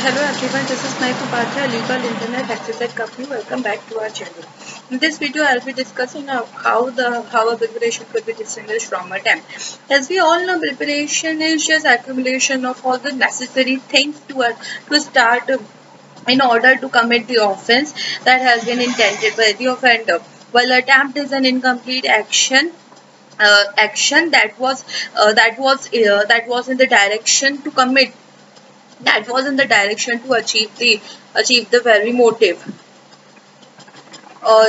Hello everyone, this is Maika Bhatia, Legal Internet Access Company. Welcome back to our channel. In this video, I'll be discussing how a preparation could be distinguished from a temp. As we all know, preparation is just accumulation of all the necessary things to start in order to commit the offense that has been intended by the offender. While attempt is an incomplete action that was in the direction to commit that was in the direction to achieve the very motive, or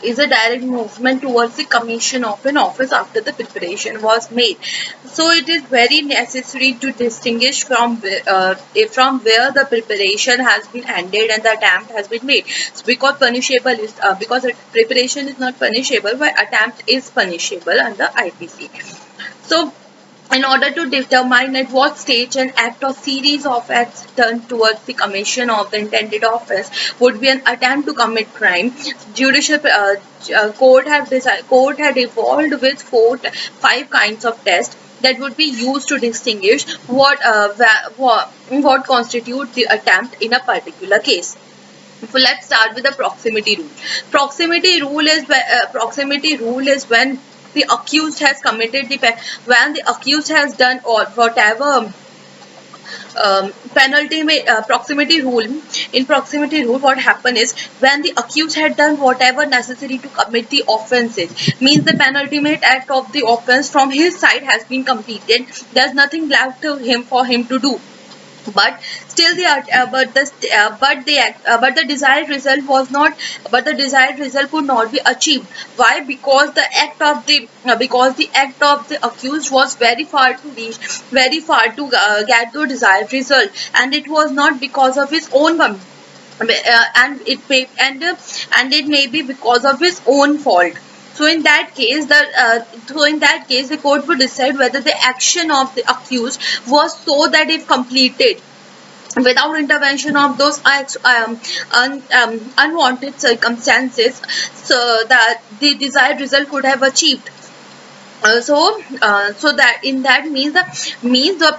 is a direct movement towards the commission of an office after the preparation was made. So it is very necessary to distinguish from where the preparation has been ended and the attempt has been made. So because preparation is not punishable, but attempt is punishable under IPC. So in order to determine at what stage an act or series of acts done towards the commission of the intended offense would be an attempt to commit crime, judicial court had evolved with five kinds of tests that would be used to distinguish what constitutes the attempt in a particular case. So let's start with the proximity rule. Proximity rule is when the accused has committed when the accused has done or whatever proximity rule. In proximity rule, what happened is when the accused had done whatever necessary to commit the offences, means the penultimate act of the offence from his side has been completed. There's nothing left for him to do, but still the desired result was not but the desired result could not be achieved. Why? Because the act of the accused was very far to get the desired result, and it was not because of his own and it may be because of his own fault. So in that case, the court would decide whether the action of the accused was so that if completed without intervention of those unwanted circumstances, so that the desired result could have achieved. So that in that means the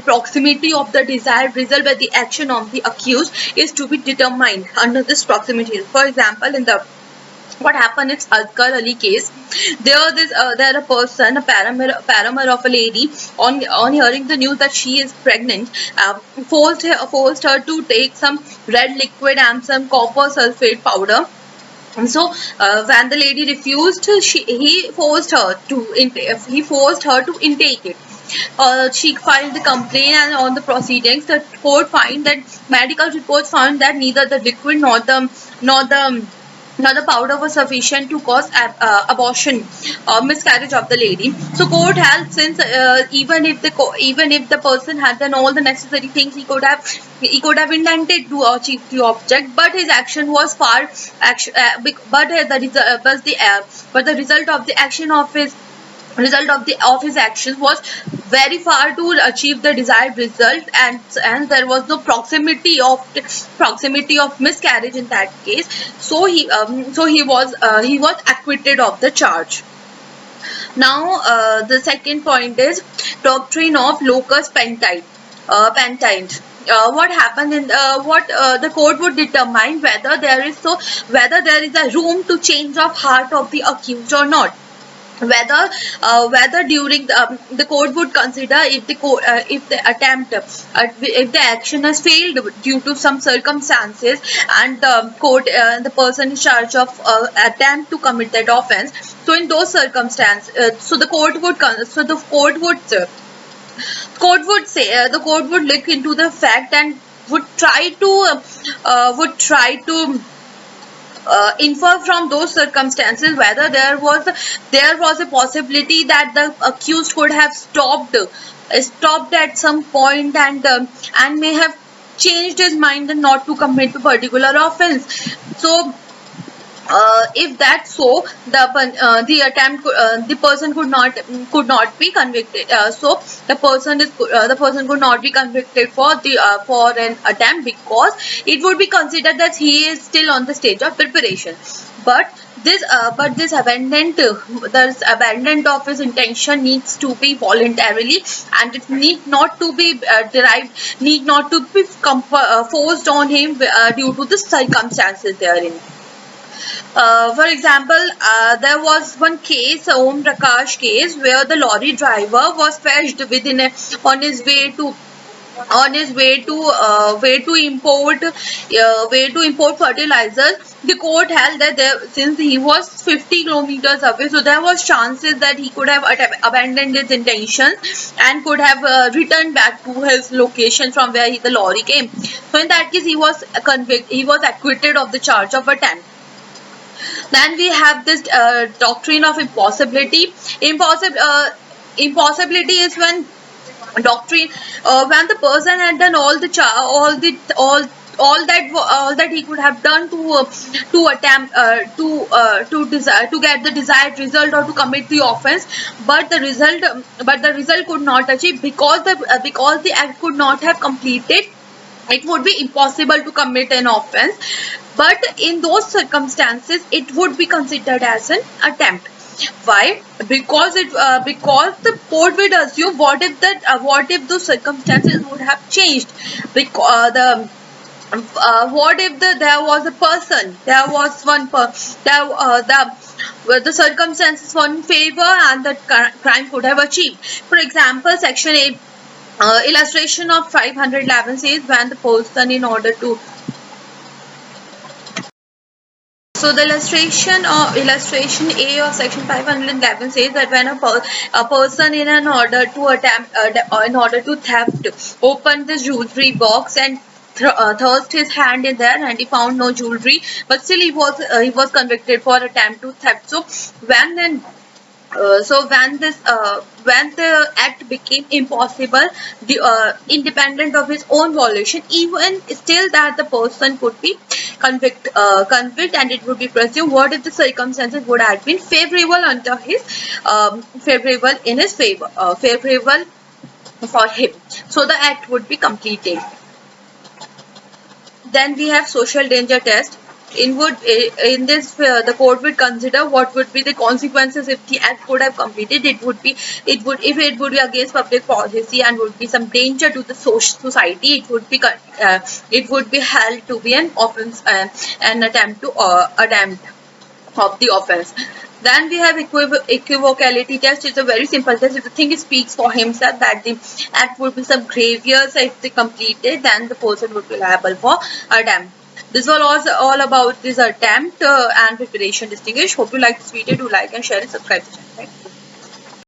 proximity of the desired result by the action of the accused is to be determined under this proximity. For example, in the what happened is Azkar Ali case. There a person, a paramour of a lady, on hearing the news that she is pregnant, forced her to take some red liquid and some copper sulfate powder. And so when the lady refused, he forced her to intake it. She filed the complaint, and on the proceedings, the court find that medical reports found that neither the liquid nor the powder was sufficient to cause abortion or miscarriage of the lady. So court held, since even if the person had done all the necessary things, he could have intended to achieve the object, but his action was but the result of the action of his actions was very far to achieve the desired result, and there was no proximity of miscarriage in that case. So he was acquitted of the charge. Now the second point is doctrine of locus pantide. What happened in what the court would determine whether there is a room to change of heart of the accused or not. Whether during the court would consider if the action has failed due to some circumstances, and the person in charge of attempt to commit that offense. So in those circumstances, the court would look into the fact and would try to infer from those circumstances whether there was a possibility that the accused could have stopped at some point, and may have changed his mind and not to commit a particular offense. So if that's so, the person could not be convicted. So the person could not be convicted for an attempt, because it would be considered that he is still on the stage of preparation. But This abandonment of his intention needs to be voluntarily, and it need not to be forced on him due to the circumstances therein. For example, there was one case, Om Prakash case, where the lorry driver was fetched within on his way to way to import fertilizers. The court held that since he was 50 kilometers away, so there was chances that he could have abandoned his intentions and could have returned back to his location from where the lorry came. So in that case, he was acquitted of the charge of attempt. Then we have this doctrine of impossibility. Impossibility is when when the person had done all that he could have done to attempt to get the desired result or to commit the offense, but the result could not achieve because the act could not have completed. It would be impossible to commit an offense, but in those circumstances it would be considered as an attempt. Why? Because the court would assume, what if those circumstances would have changed, because what if there was a person, there was one the circumstances were in favor and the crime could have achieved. For example, section 8 illustration of 511 says, when the person in order to So the illustration A of section 511 says that when a person in order to theft opened this jewelry box and thrust his hand in there and he found no jewelry, but still he was convicted for attempt to theft. So when the act became impossible, independent of his own violation, even still that the person could be convict, and it would be presumed, what if the circumstances would have been favorable under his favorable in his favor, favorable for him, so the act would be completed. Then we have social danger test. In this the court would consider what would be the consequences if the act could have completed. If it would be against public policy and would be some danger to the society, it would be held to be an offense, an attempt of the offense. Then we have equivocality test. It's a very simple test. If the thing speaks for himself that the act would be some grievous, if they completed, then the person would be liable for attempt. This was also all about this attempt and preparation distinguish. Hope you like this video. Do like and share and subscribe to the channel. Thank you.